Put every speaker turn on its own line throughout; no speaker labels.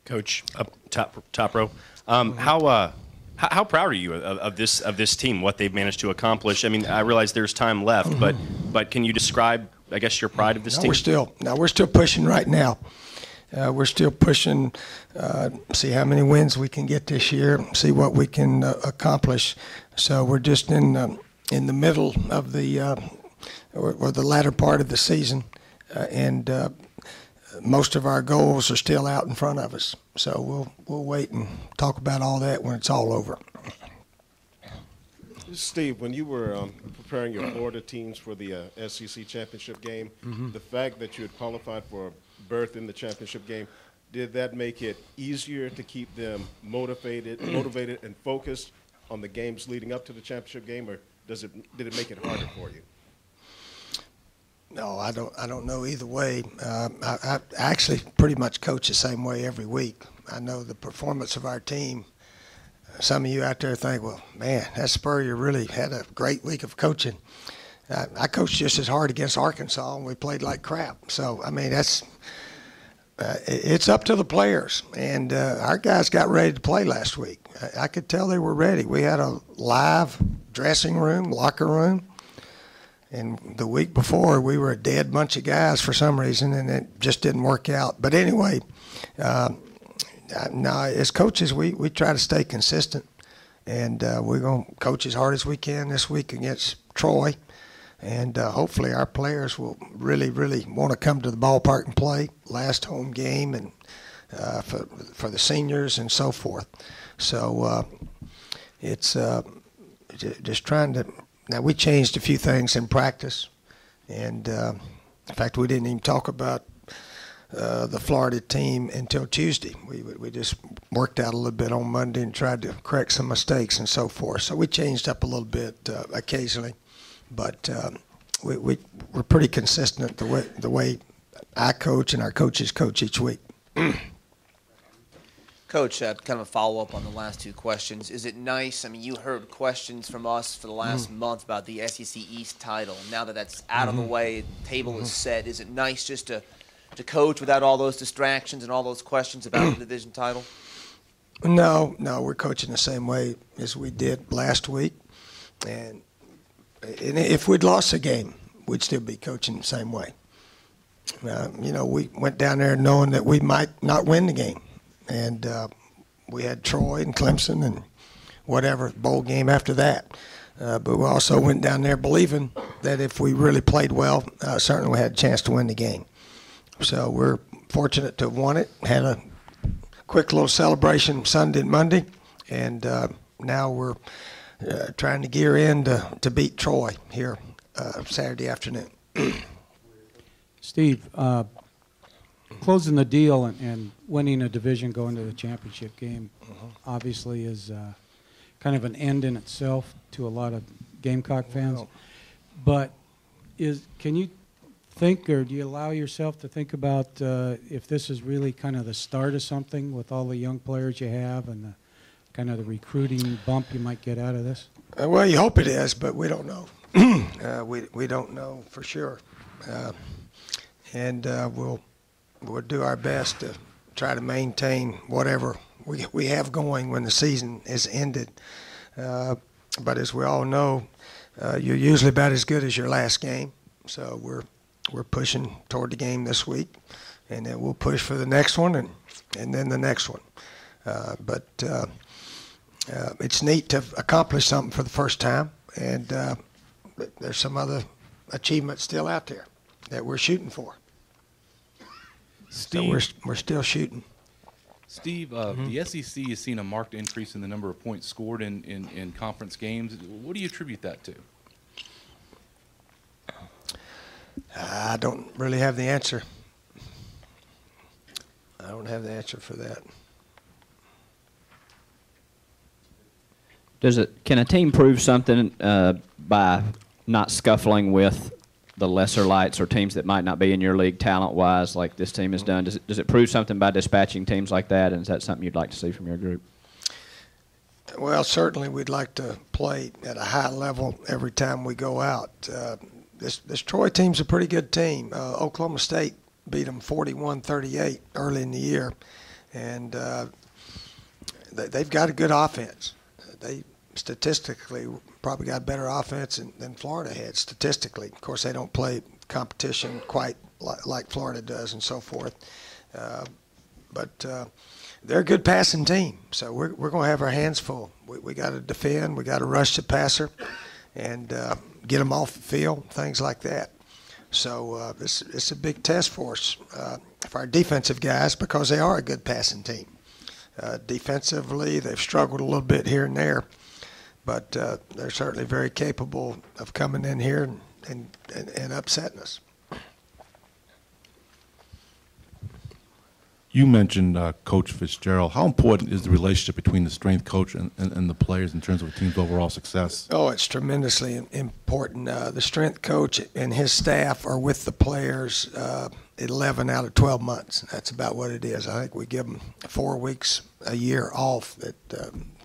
Coach, up top row. How proud are you of this team, what they've managed to accomplish? I mean, I realize there's time left, but can you describe, I guess, your pride of this team?
We're still pushing right now. We're still pushing, see how many wins we can get this year, see what we can accomplish. So we're just in the middle of or the latter part of the season, and most of our goals are still out in front of us. So we'll wait and talk about all that when it's all over.
Steve, when you were preparing your Florida teams for the SEC championship game, the fact that you had qualified for a berth in the championship game, did that make it easier to keep them motivated and focused on the games leading up to the championship game, or did it make it harder for you?
No, I don't know either way. I actually pretty much coach the same way every week. I know the performance of our team. Some of you out there think, well, man, that Spurrier really had a great week of coaching. I coached just as hard against Arkansas, and we played like crap. So, I mean, it's up to the players. And our guys got ready to play last week. I could tell they were ready. We had a live dressing room, locker room. And the week before, we were a dead bunch of guys for some reason, and it just didn't work out. But anyway, now as coaches, we try to stay consistent, and we're going to coach as hard as we can this week against Troy. And hopefully our players will really, really want to come to the ballpark and play last home game, and for the seniors and so forth. So it's just trying to. Now, we changed a few things in practice, and in fact, we didn't even talk about the Florida team until Tuesday. We just worked out a little bit on Monday and tried to correct some mistakes and so forth. So we changed up a little bit occasionally, but we're pretty consistent the way I coach and our coaches coach each week.
Coach, kind of a follow-up on the last two questions. Is it nice, I mean, you heard questions from us for the last month about the SEC East title. Now that that's out of the way, the table is set, is it nice just to coach without all those distractions and all those questions about the division title?
No, we're coaching the same way as we did last week. And if we'd lost a game, we'd still be coaching the same way. We went down there knowing that we might not win the game. And we had Troy and Clemson and whatever bowl game after that. But we also went down there believing that if we really played well, certainly we had a chance to win the game. So we're fortunate to have won it. Had a quick little celebration Sunday and Monday, and now we're trying to gear in to beat Troy here Saturday afternoon.
Steve, closing the deal and winning a division going to the championship game obviously is kind of an end in itself to a lot of Gamecock fans. But can you think, or do you allow yourself to think about if this is really kind of the start of something with all the young players you have and kind of the recruiting bump you might get out of this?
Well, you hope it is, but we don't know. We don't know for sure. And we'll do our best to try to maintain whatever we have going when the season is ended. But as we all know, you're usually about as good as your last game. So we're pushing toward the game this week, and then we'll push for the next one and then the next one. But it's neat to accomplish something for the first time, and there's some other achievements still out there that we're shooting for.
Steve,
so we're still shooting.
Steve, the SEC has seen a marked increase in the number of points scored in conference games. What do you attribute that to?
I don't really have the answer. I don't have the answer for that.
Can a team prove something by not scuffling with the lesser lights or teams that might not be in your league talent-wise like this team has done? Does it prove something by dispatching teams like that, and is that something you'd like to see from your group?
Well, certainly we'd like to play at a high level every time we go out. This Troy team's a pretty good team. Oklahoma State beat them 41-38 early in the year, and they've got a good offense. They statistically probably got better offense than Florida had statistically. Of course, they don't play competition quite like Florida does and so forth. But they're a good passing team, so we're going to have our hands full. We got to defend, we got to rush the passer, and get them off the field, things like that. So it's a big test for us, for our defensive guys, because they are a good passing team. Defensively, they've struggled a little bit here and there, but they're certainly very capable of coming in here and upsetting us.
You mentioned Coach Fitzgerald. How important is the relationship between the strength coach and the players in terms of the team's overall success?
Oh, it's tremendously important. The strength coach and his staff are with the players 11 out of 12 months. That's about what it is. I think we give them 4 weeks a year off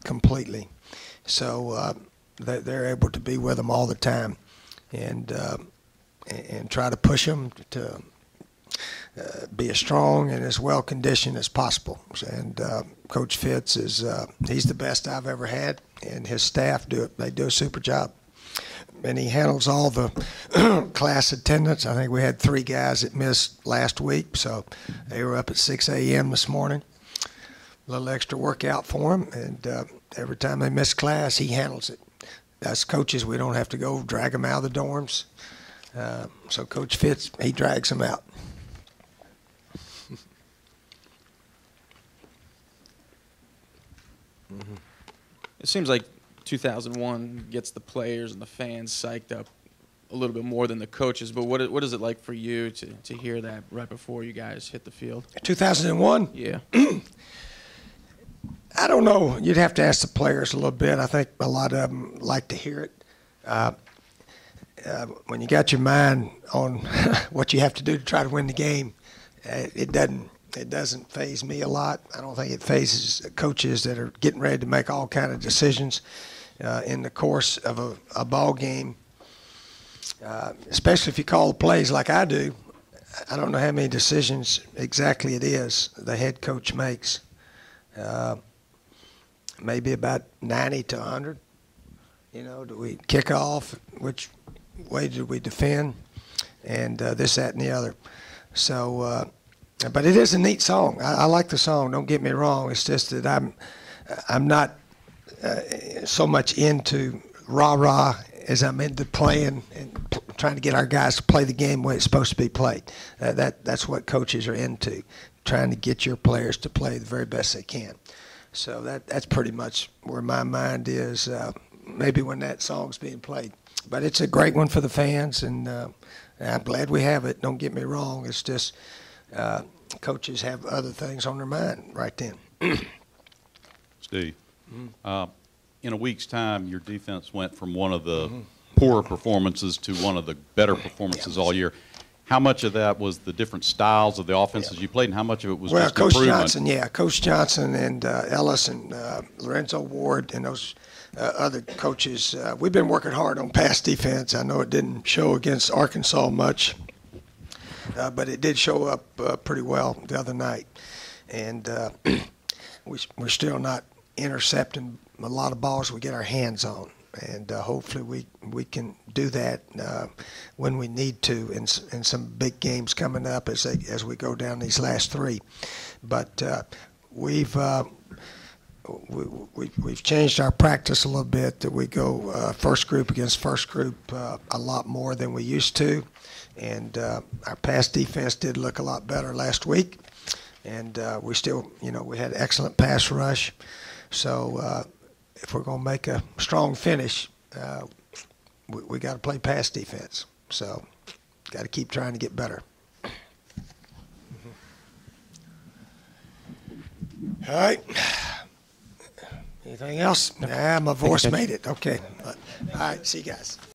completely. So they're able to be with them all the time and try to push them to be as strong and as well conditioned as possible. And Coach Fitz he's the best I've ever had, and his staff do a super job. And he handles all the class attendance. I think we had 3 guys that missed last week, so they were up at 6 a.m. this morning. A little extra workout for them, and every time they miss class, he handles it. Us coaches, we don't have to go drag them out of the dorms. So Coach Fitz, he drags them out.
It seems like 2001 gets the players and the fans psyched up a little bit more than the coaches, but what is it like for you to hear that right before you guys hit the field?
2001?
Yeah.
I don't know. You'd have to ask the players a little bit. I think a lot of them like to hear it. When you got your mind on what you have to do to try to win the game, it doesn't faze me a lot. I don't think it phases coaches that are getting ready to make all kind of decisions in the course of a ball game, especially if you call the plays like I do. I don't know how many decisions exactly it is the head coach makes. Maybe about 90 to 100. You know, do we kick off? Which way do we defend? And this, that, and the other. So, but it is a neat song. I like the song. Don't get me wrong. It's just that I'm not so much into rah-rah as I'm into playing and trying to get our guys to play the game the way it's supposed to be played. That's what coaches are into, trying to get your players to play the very best they can. So that's pretty much where my mind is, maybe when that song's being played. But it's a great one for the fans, and I'm glad we have it. Don't get me wrong. It's just coaches have other things on their mind right then.
Steve, in a week's time, your defense went from one of the poorer performances to one of the better performances all year. How much of that was the different styles of the offenses you played, and how much of it was just
Coach
improvement?
Coach Johnson and Ellis and Lorenzo Ward and those other coaches, we've been working hard on pass defense. I know it didn't show against Arkansas much, but it did show up pretty well the other night. And we're still not intercepting a lot of balls we get our hands on. And hopefully we can do that when we need to in some big games coming up as we go down these last 3. But we've changed our practice a little bit, that we go first group against first group a lot more than we used to. And our pass defense did look a lot better last week. And we still, we had excellent pass rush. So if we're going to make a strong finish, we got to play pass defense. So got to keep trying to get better. All right. Anything else? My voice made it. Okay. All right. See you guys.